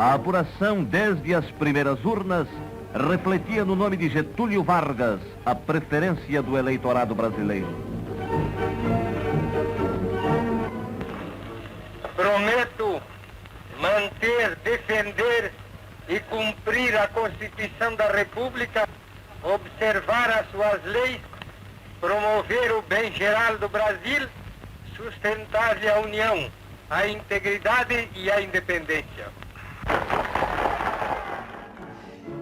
A apuração desde as primeiras urnas refletia no nome de Getúlio Vargas a preferência do eleitorado brasileiro. Prometo manter, defender e cumprir a Constituição da República, observar as suas leis, promover o bem geral do Brasil, sustentar-lhe a união, a integridade e a independência.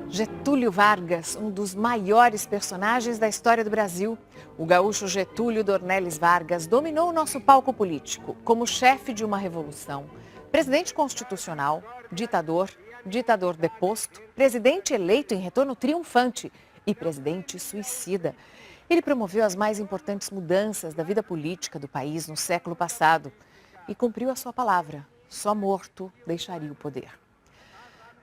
Getúlio Vargas, um dos maiores personagens da história do Brasil. O gaúcho Getúlio Dornelles Vargas dominou o nosso palco político como chefe de uma revolução, presidente constitucional, ditador, ditador deposto, presidente eleito em retorno triunfante e presidente suicida. Ele promoveu as mais importantes mudanças da vida política do país no século passado e cumpriu a sua palavra: só morto deixaria o poder.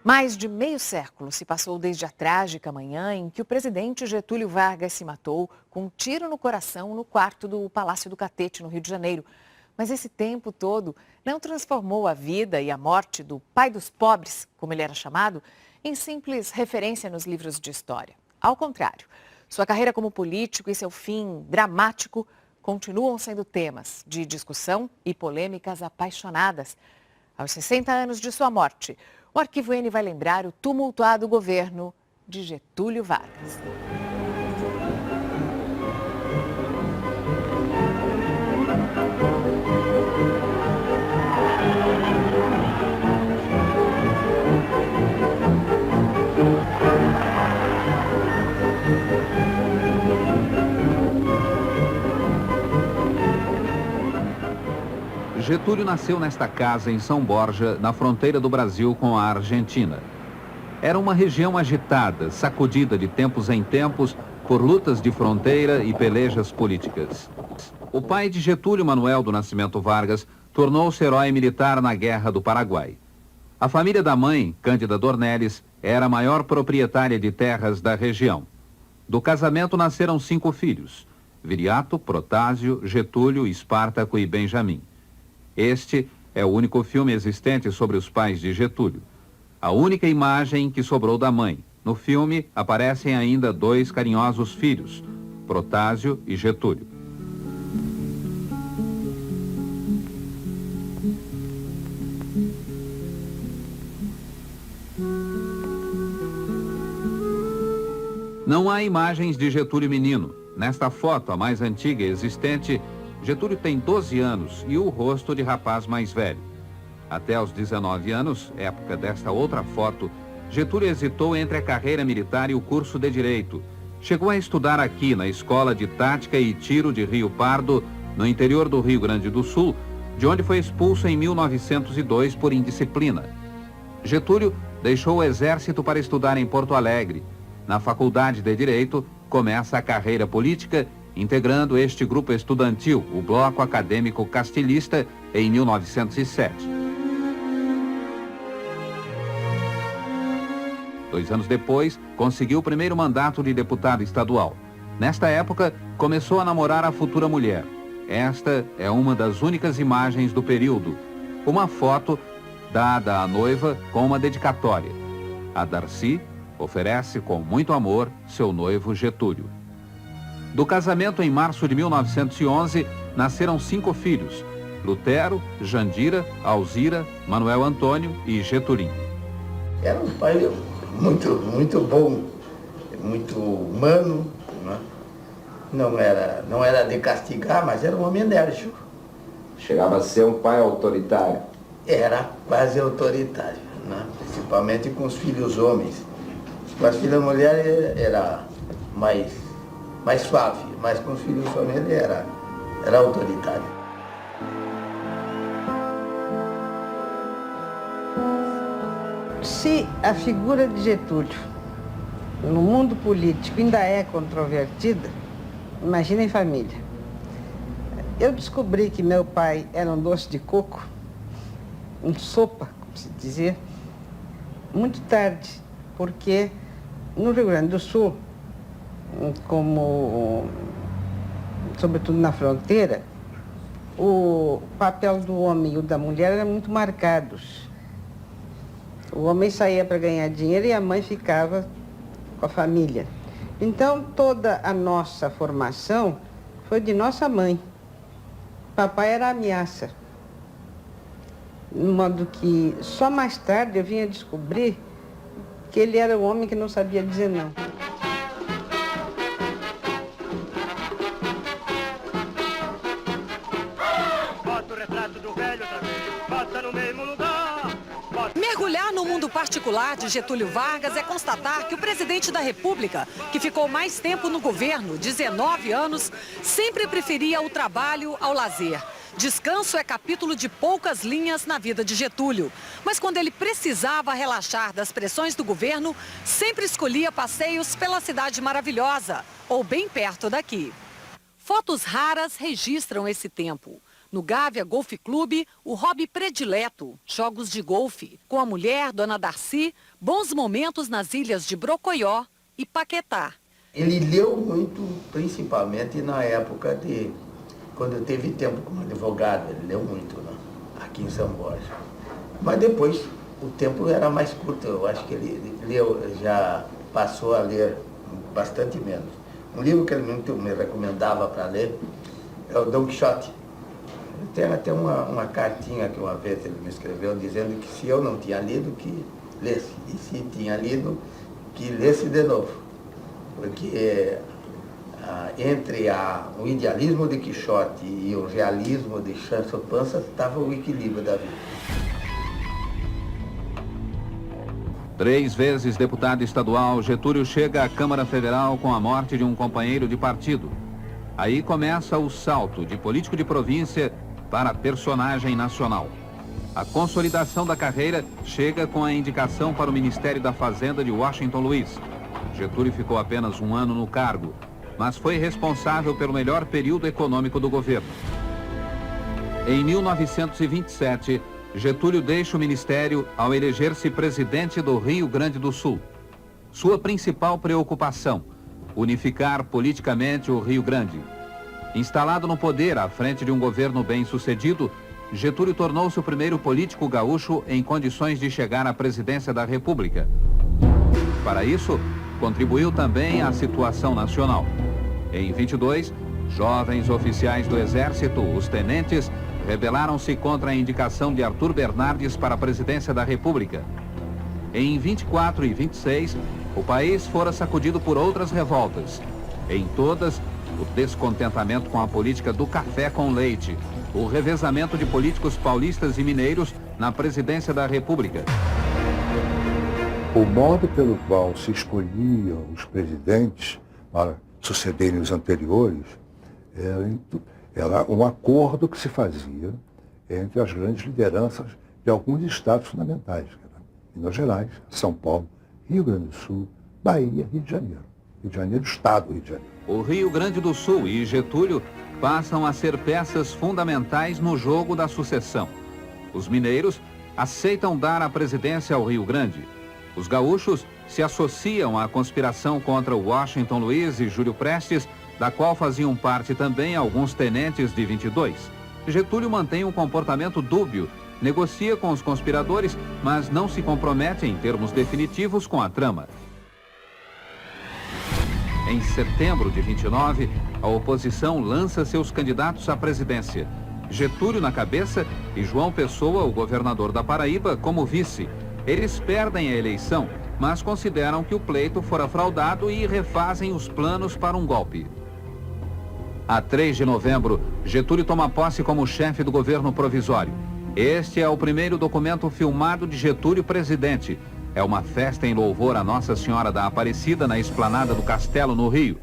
Mais de meio século se passou desde a trágica manhã em que o presidente Getúlio Vargas se matou com um tiro no coração no quarto do Palácio do Catete, no Rio de Janeiro. Mas esse tempo todo não transformou a vida e a morte do pai dos pobres, como ele era chamado, em simples referência nos livros de história. Ao contrário, sua carreira como político e seu fim dramático continuam sendo temas de discussão e polêmicas apaixonadas. Aos 60 anos de sua morte, o Arquivo N vai lembrar o tumultuado governo de Getúlio Vargas. Getúlio nasceu nesta casa em São Borja, na fronteira do Brasil com a Argentina. Era uma região agitada, sacudida de tempos em tempos por lutas de fronteira e pelejas políticas. O pai de Getúlio, Manuel do Nascimento Vargas, tornou-se herói militar na Guerra do Paraguai. A família da mãe, Cândida Dornelles, era a maior proprietária de terras da região. Do casamento nasceram 5 filhos: Viriato, Protásio, Getúlio, Espartaco e Benjamim. Este é o único filme existente sobre os pais de Getúlio. A única imagem que sobrou da mãe. No filme aparecem ainda 2 carinhosos filhos, Protásio e Getúlio. Não há imagens de Getúlio menino. Nesta foto, a mais antiga existente, Getúlio tem 12 anos e o rosto de rapaz mais velho. Até aos 19 anos, época desta outra foto, Getúlio hesitou entre a carreira militar e o curso de Direito. Chegou a estudar aqui na Escola de Tática e Tiro de Rio Pardo, no interior do Rio Grande do Sul, de onde foi expulso em 1902 por indisciplina. Getúlio deixou o Exército para estudar em Porto Alegre. Na Faculdade de Direito, começa a carreira política, integrando este grupo estudantil, o Bloco Acadêmico Castilhista, em 1907. 2 anos depois, conseguiu o primeiro mandato de deputado estadual. Nesta época, começou a namorar a futura mulher. Esta é uma das únicas imagens do período. Uma foto dada à noiva com uma dedicatória. A Darcy oferece com muito amor seu noivo Getúlio. Do casamento em março de 1911, nasceram 5 filhos: Lutero, Jandira, Alzira, Manuel Antônio e Getulinho. Era um pai muito bom, muito humano, né? Não era de castigar, mas era um homem enérgico. Chegava a ser um pai autoritário. Era quase autoritário, né? Principalmente com os filhos homens. Com as filhas mulheres era mais suave, mas com os filhos homens ele era autoritário. Se a figura de Getúlio no mundo político ainda é controvertida, imagina em família. Eu descobri que meu pai era um doce de coco, um sopa, como se dizia, muito tarde, porque no Rio Grande do Sul, como sobretudo na fronteira, o papel do homem e o da mulher eram muito marcados. O homem saía para ganhar dinheiro e a mãe ficava com a família. Então, toda a nossa formação foi de nossa mãe. Papai era ameaça. De modo que só mais tarde eu vinha descobrir que ele era o homem que não sabia dizer não. Bota o retrato do velho outra vez, bota no mesmo lugar. Mergulhar no mundo particular de Getúlio Vargas é constatar que o presidente da República, que ficou mais tempo no governo, 19 anos, sempre preferia o trabalho ao lazer. Descanso é capítulo de poucas linhas na vida de Getúlio. Mas quando ele precisava relaxar das pressões do governo, sempre escolhia passeios pela cidade maravilhosa, ou bem perto daqui. Fotos raras registram esse tempo. No Gávea Golf Clube, o hobby predileto, jogos de golfe. Com a mulher, Dona Darcy, bons momentos nas ilhas de Brocoió e Paquetá. Ele leu muito, principalmente na época de... Quando teve tempo como advogado, ele leu muito, né? Aqui em São Borja. Mas depois, o tempo era mais curto. Eu acho que ele leu, já passou a ler bastante menos. Um livro que ele muito me recomendava para ler é o Dom Quixote. Tem até uma cartinha que uma vez ele me escreveu dizendo que se eu não tinha lido, que lesse. E se tinha lido, que lesse de novo. Porque entre o idealismo de Quixote e o realismo de Sancho Panza estava o equilíbrio da vida. 3 vezes deputado estadual, Getúlio chega à Câmara Federal com a morte de um companheiro de partido. Aí começa o salto de político de província para personagem nacional. A consolidação da carreira chega com a indicação para o Ministério da Fazenda de Washington Luiz. Getúlio ficou apenas 1 ano no cargo, mas foi responsável pelo melhor período econômico do governo. Em 1927, Getúlio deixa o ministério ao eleger-se presidente do Rio Grande do Sul. Sua principal preocupação, unificar politicamente o Rio Grande. Instalado no poder à frente de um governo bem-sucedido, Getúlio tornou-se o primeiro político gaúcho em condições de chegar à presidência da República. Para isso, contribuiu também à situação nacional. Em 22, jovens oficiais do Exército, os tenentes, rebelaram-se contra a indicação de Arthur Bernardes para a presidência da República. Em 24 e 26, o país fora sacudido por outras revoltas. Em todas, o descontentamento com a política do café com leite, o revezamento de políticos paulistas e mineiros na presidência da República. O modo pelo qual se escolhiam os presidentes para sucederem os anteriores era um acordo que se fazia entre as grandes lideranças de alguns estados fundamentais. Minas Gerais, São Paulo, Rio Grande do Sul, Bahia, Rio de Janeiro. Rio de Janeiro, Estado do Rio de Janeiro. O Rio Grande do Sul e Getúlio passam a ser peças fundamentais no jogo da sucessão. Os mineiros aceitam dar a presidência ao Rio Grande. Os gaúchos se associam à conspiração contra Washington Luiz e Júlio Prestes, da qual faziam parte também alguns tenentes de 22. Getúlio mantém um comportamento dúbio, negocia com os conspiradores, mas não se compromete em termos definitivos com a trama. Em setembro de 29, a oposição lança seus candidatos à presidência. Getúlio na cabeça e João Pessoa, o governador da Paraíba, como vice. Eles perdem a eleição, mas consideram que o pleito fora fraudado e refazem os planos para um golpe. A 3 de novembro, Getúlio toma posse como chefe do governo provisório. Este é o primeiro documento filmado de Getúlio presidente. É uma festa em louvor a Nossa Senhora da Aparecida na esplanada do Castelo, no Rio.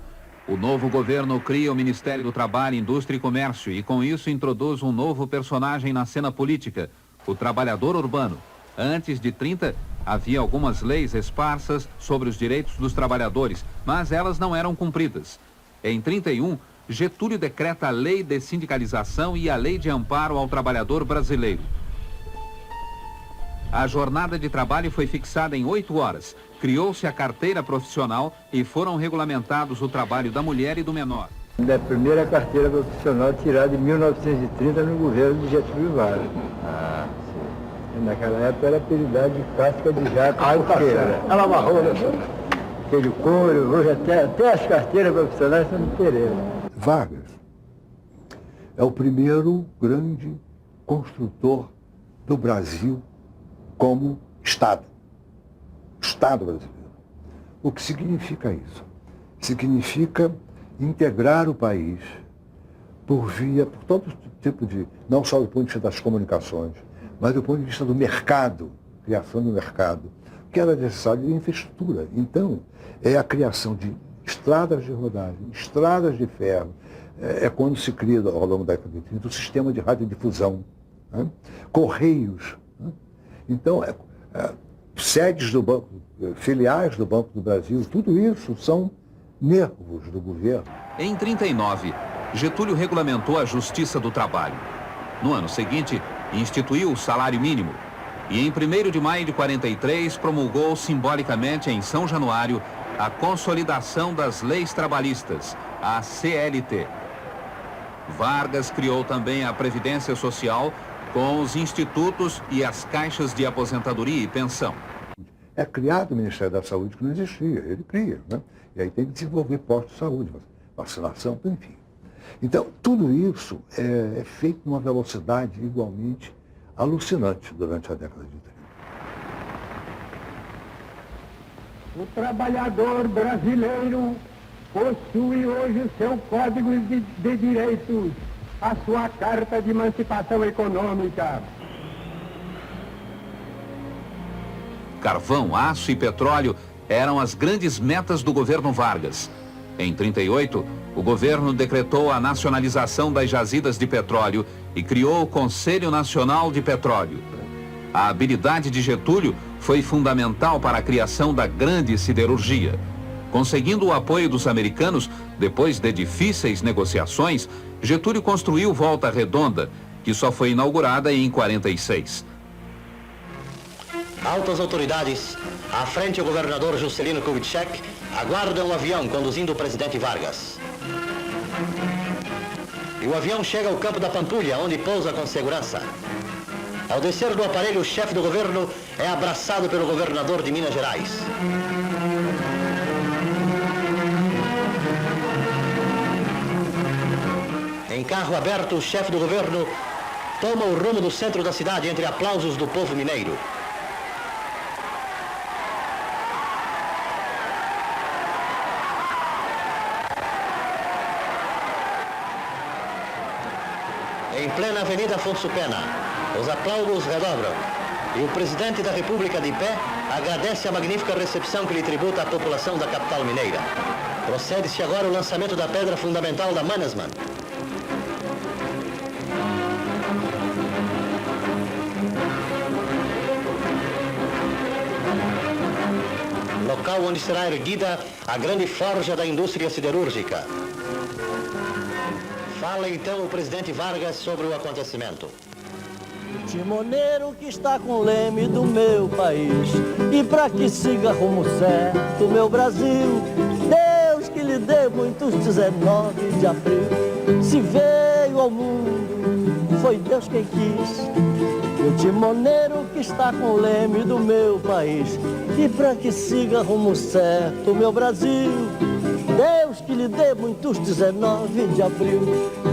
O novo governo cria o Ministério do Trabalho, Indústria e Comércio e com isso introduz um novo personagem na cena política, o trabalhador urbano. Antes de 30, havia algumas leis esparsas sobre os direitos dos trabalhadores, mas elas não eram cumpridas. Em 31, Getúlio decreta a Lei de Sindicalização e a Lei de Amparo ao Trabalhador Brasileiro. A jornada de trabalho foi fixada em 8 horas. Criou-se a carteira profissional e foram regulamentados o trabalho da mulher e do menor. Da primeira carteira profissional tirada em 1930 no governo de Getúlio Vargas. Naquela época era apelidado de casca de jaca. Ela amarrou, né? Aquele couro, hoje até as carteiras profissionais são de Pereira. Vargas é o primeiro grande construtor do Brasil como Estado. Estado brasileiro. O que significa isso? Significa integrar o país por todo tipo de, não só do ponto de vista das comunicações, mas do ponto de vista do mercado, criação do mercado, que era necessário de infraestrutura. Então, é a criação de estradas de rodagem, estradas de ferro, é quando se cria, ao longo da década de 30, o sistema de radiodifusão, né? Correios. Né? Então, sedes do banco, filiais do Banco do Brasil, tudo isso são nervos do governo. Em 1939, Getúlio regulamentou a Justiça do Trabalho. No ano seguinte, instituiu o salário mínimo. E em 1º de maio de 43, promulgou simbolicamente em São Januário a Consolidação das Leis Trabalhistas, a CLT. Vargas criou também a Previdência Social com os institutos e as caixas de aposentadoria e pensão. É criado o Ministério da Saúde, que não existia, ele cria, né? E aí tem que desenvolver postos de saúde, vacinação, enfim. Então, tudo isso é feito numa velocidade igualmente alucinante durante a década de 30. O trabalhador brasileiro possui hoje o seu Código de Direitos, a sua Carta de Emancipação Econômica. Carvão, aço e petróleo eram as grandes metas do governo Vargas. Em 38, o governo decretou a nacionalização das jazidas de petróleo e criou o Conselho Nacional de Petróleo. A habilidade de Getúlio foi fundamental para a criação da grande siderurgia. Conseguindo o apoio dos americanos, depois de difíceis negociações, Getúlio construiu Volta Redonda, que só foi inaugurada em 46. Altas autoridades, à frente o governador Juscelino Kubitschek, aguardam o avião conduzindo o presidente Vargas. E o avião chega ao campo da Pampulha, onde pousa com segurança. Ao descer do aparelho, o chefe do governo é abraçado pelo governador de Minas Gerais. Em carro aberto, o chefe do governo toma o rumo do centro da cidade entre aplausos do povo mineiro. Em plena Avenida Afonso Pena, os aplausos redobram e o presidente da República de pé agradece a magnífica recepção que lhe tributa a população da capital mineira. Procede-se agora o lançamento da pedra fundamental da Mannesmann. Local onde será erguida a grande forja da indústria siderúrgica. Fala então o presidente Vargas sobre o acontecimento. O timoneiro que está com o leme do meu país, e para que siga rumo certo, meu Brasil, Deus que lhe dê muitos 19 de abril. Se veio ao mundo, foi Deus quem quis. O timoneiro que está com o leme do meu país, e para que siga rumo certo, meu Brasil, Deus que lhe dê muitos 19 de abril.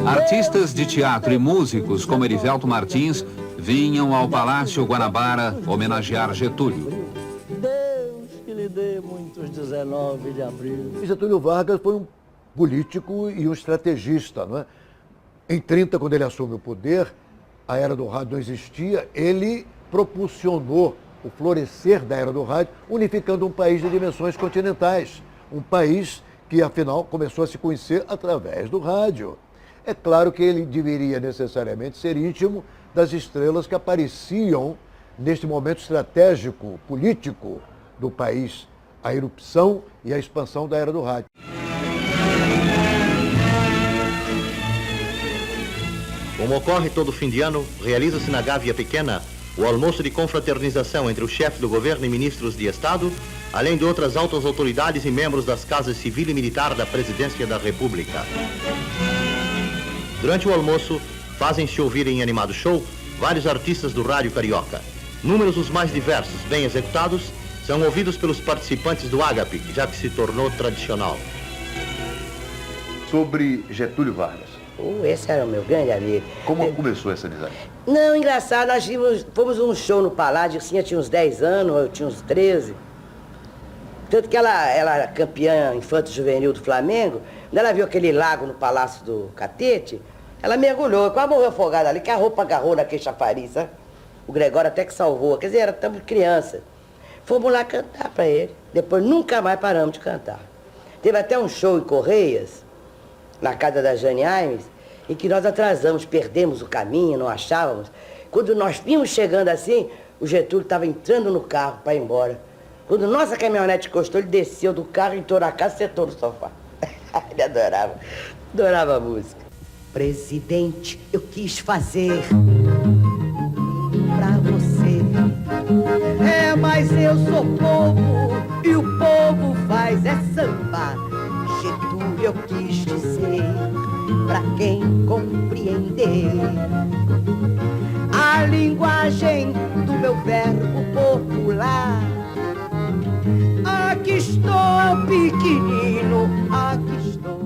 Artistas de teatro e músicos como Erivelto Martins vinham ao Palácio Guanabara homenagear Getúlio. Deus que lhe dê muitos 19 de abril. Getúlio Vargas foi um político e um estrategista, não é? Em 30, quando ele assume o poder, a era do rádio não existia, ele propulsionou o florescer da era do rádio, unificando um país de dimensões continentais. Um país que, afinal, começou a se conhecer através do rádio. É claro que ele deveria necessariamente ser íntimo das estrelas que apareciam neste momento estratégico, político do país, a erupção e a expansão da era do rádio. Como ocorre todo fim de ano, realiza-se na Gávea Pequena o almoço de confraternização entre o chefe do governo e ministros de Estado, além de outras altas autoridades e membros das casas civil e militar da Presidência da República. Durante o almoço, fazem-se ouvir em animado show vários artistas do rádio carioca. Números os mais diversos, bem executados, são ouvidos pelos participantes do Ágape, já que se tornou tradicional. Sobre Getúlio Vargas. Esse era o meu grande amigo. Como começou essa amizade? Não, engraçado, nós fomos um show no Palácio, assim, eu tinha uns 10 anos, eu tinha uns 13. Tanto que ela era campeã infanto-juvenil do Flamengo, quando ela viu aquele lago no Palácio do Catete, ela mergulhou, quase morreu afogada ali, que a roupa agarrou naquele chafariz, sabe? O Gregório até que salvou, quer dizer, era tão criança. Fomos lá cantar pra ele, depois nunca mais paramos de cantar. Teve até um show em Correias, na casa da Jane Aimes, em que nós atrasamos, perdemos o caminho, não achávamos. Quando nós vimos chegando assim, o Getúlio estava entrando no carro para ir embora. Quando nossa caminhonete encostou, ele desceu do carro, entrou na casa e sentou no sofá. Ele adorava a música. Presidente, eu quis fazer pra você. Mas eu sou povo e o povo faz é samba. Getúlio, eu quis dizer pra quem compreender a linguagem do meu verbo popular. Aqui estou, pequenino, aqui estou.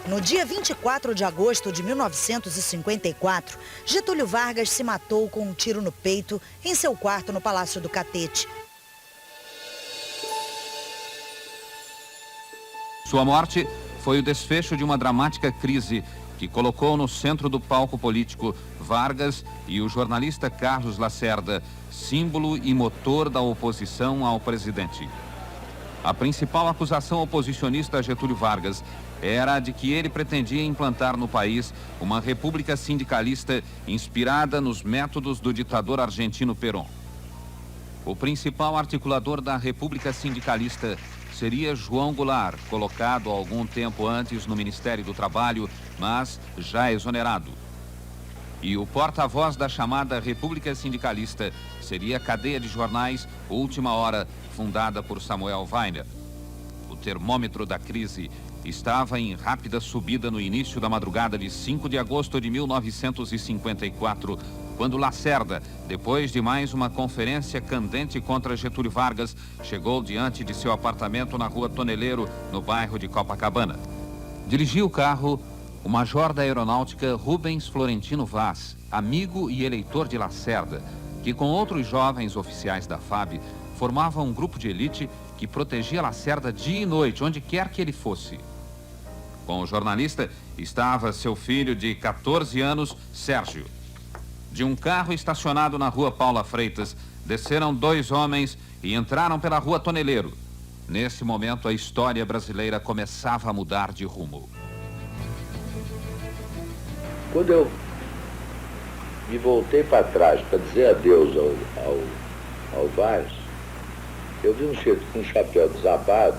No dia 24 de agosto de 1954, Getúlio Vargas se matou com um tiro no peito em seu quarto no Palácio do Catete. Sua morte foi o desfecho de uma dramática crise que colocou no centro do palco político Vargas e o jornalista Carlos Lacerda, símbolo e motor da oposição ao presidente. A principal acusação oposicionista a Getúlio Vargas era a de que ele pretendia implantar no país uma república sindicalista inspirada nos métodos do ditador argentino Perón. O principal articulador da república sindicalista seria João Goulart, colocado algum tempo antes no Ministério do Trabalho, mas já exonerado. E o porta-voz da chamada República Sindicalista seria a cadeia de jornais Última Hora, fundada por Samuel Weiner. O termômetro da crise estava em rápida subida no início da madrugada de 5 de agosto de 1954, quando Lacerda, depois de mais uma conferência candente contra Getúlio Vargas, chegou diante de seu apartamento na Rua Toneleiro, no bairro de Copacabana. Dirigia o carro o major da aeronáutica Rubens Florentino Vaz, amigo e eleitor de Lacerda, que com outros jovens oficiais da FAB formava um grupo de elite que protegia Lacerda dia e noite, onde quer que ele fosse. Com o jornalista estava seu filho de 14 anos, Sérgio. De um carro estacionado na Rua Paula Freitas, desceram dois homens e entraram pela Rua Toneleiro. Nesse momento, a história brasileira começava a mudar de rumo. Quando eu me voltei para trás para dizer adeus ao Vaz, eu vi um sujeito com um chapéu desabado,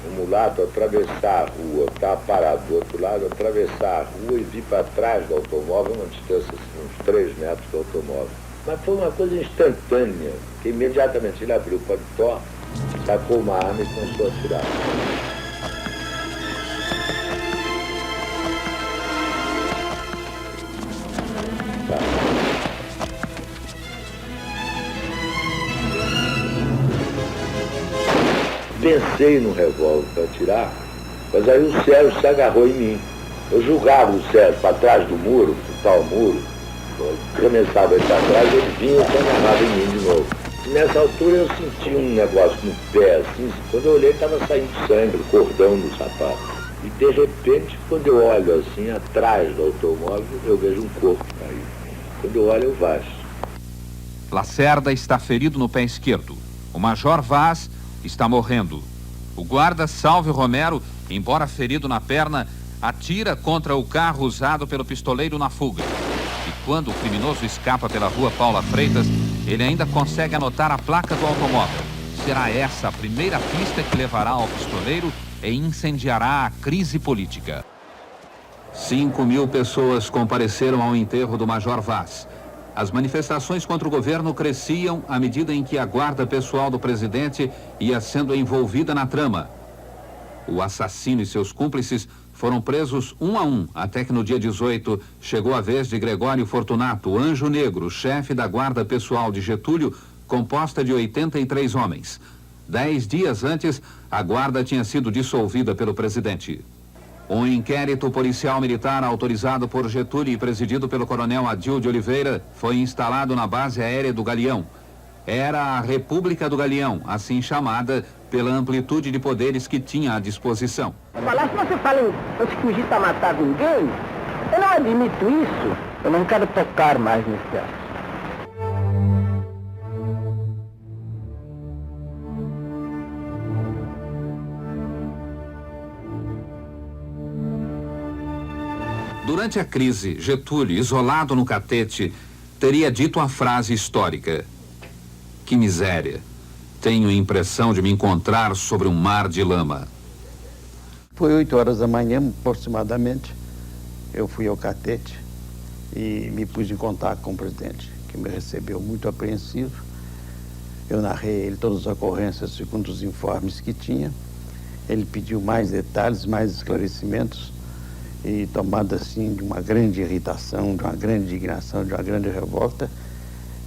um mulato, atravessar a rua, eu estava parado do outro lado, atravessar a rua e vi para trás do automóvel, uma distância assim, uns 3 metros do automóvel. Mas foi uma coisa instantânea, que imediatamente ele abriu o paletó, sacou uma arma e começou a atirar. Pensei no revólver para atirar, mas aí o Sérgio se agarrou em mim. Eu julgava o Sérgio para trás do muro, do tal muro, eu arremessava ele para trás, ele vinha e se agarrava em mim de novo. E nessa altura eu senti um negócio no pé, assim, quando eu olhei estava saindo sangue, o cordão do sapato. E de repente, quando eu olho assim, atrás do automóvel, eu vejo um corpo caído. Quando eu olho, eu Vaz. Lacerda está ferido no pé esquerdo. O major Vaz está morrendo. O guarda Salve Romero, embora ferido na perna, atira contra o carro usado pelo pistoleiro na fuga. E quando o criminoso escapa pela rua Paula Freitas, ele ainda consegue anotar a placa do automóvel. Será essa a primeira pista que levará ao pistoleiro e incendiará a crise política. 5.000 pessoas compareceram ao enterro do Major Vaz. As manifestações contra o governo cresciam à medida em que a guarda pessoal do presidente ia sendo envolvida na trama. O assassino e seus cúmplices foram presos um a um, até que no dia 18 chegou a vez de Gregório Fortunato, Anjo Negro, chefe da guarda pessoal de Getúlio, composta de 83 homens. 10 dias antes, a guarda tinha sido dissolvida pelo presidente. Um inquérito policial militar autorizado por Getúlio e presidido pelo coronel Adil de Oliveira foi instalado na base aérea do Galeão. Era a República do Galeão, assim chamada pela amplitude de poderes que tinha à disposição. Falar, se você fala em fugir para matar ninguém, eu não admito isso. Eu não quero tocar mais nesse assunto. Durante a crise, Getúlio, isolado no Catete, teria dito a frase histórica: "Que miséria, tenho a impressão de me encontrar sobre um mar de lama." Foi 8 horas da manhã, aproximadamente, eu fui ao Catete e me pus em contato com o presidente, que me recebeu muito apreensivo. Eu narrei a ele todas as ocorrências segundo os informes que tinha. Ele pediu mais detalhes, mais esclarecimentos. E tomado assim de uma grande irritação, de uma grande indignação, de uma grande revolta,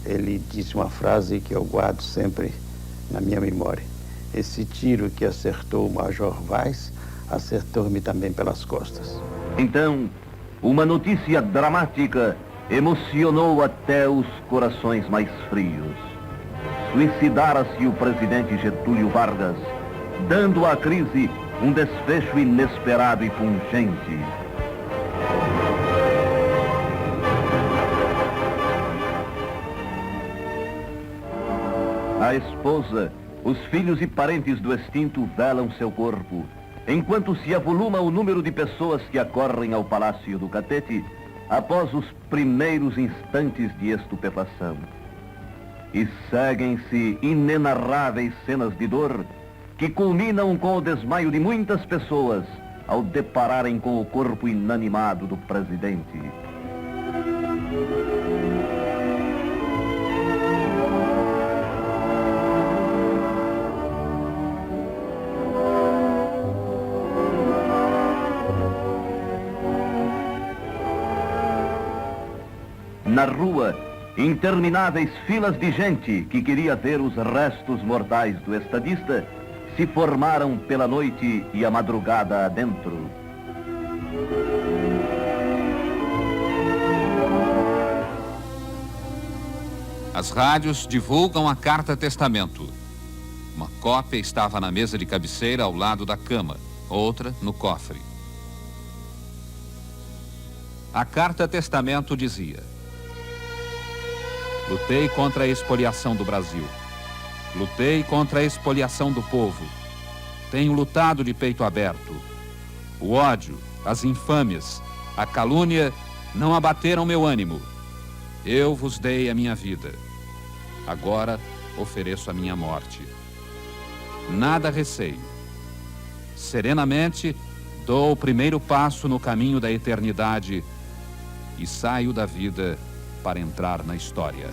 ele disse uma frase que eu guardo sempre na minha memória: "Esse tiro que acertou o Major Vaz, acertou-me também pelas costas." Então, uma notícia dramática emocionou até os corações mais frios. Suicidara-se o presidente Getúlio Vargas, dando à crise um desfecho inesperado e pungente. A esposa, os filhos e parentes do extinto velam seu corpo, enquanto se avoluma o número de pessoas que acorrem ao Palácio do Catete após os primeiros instantes de estupefação. E seguem-se inenarráveis cenas de dor que culminam com o desmaio de muitas pessoas ao depararem com o corpo inanimado do presidente. Na rua, intermináveis filas de gente que queria ver os restos mortais do estadista se formaram pela noite e a madrugada adentro. As rádios divulgam a Carta Testamento. Uma cópia estava na mesa de cabeceira ao lado da cama, outra no cofre. A Carta Testamento dizia: "Lutei contra a expoliação do Brasil. Lutei contra a expoliação do povo. Tenho lutado de peito aberto. O ódio, as infâmias, a calúnia não abateram meu ânimo. Eu vos dei a minha vida. Agora ofereço a minha morte. Nada receio. Serenamente dou o primeiro passo no caminho da eternidade e saio da vida para entrar na história."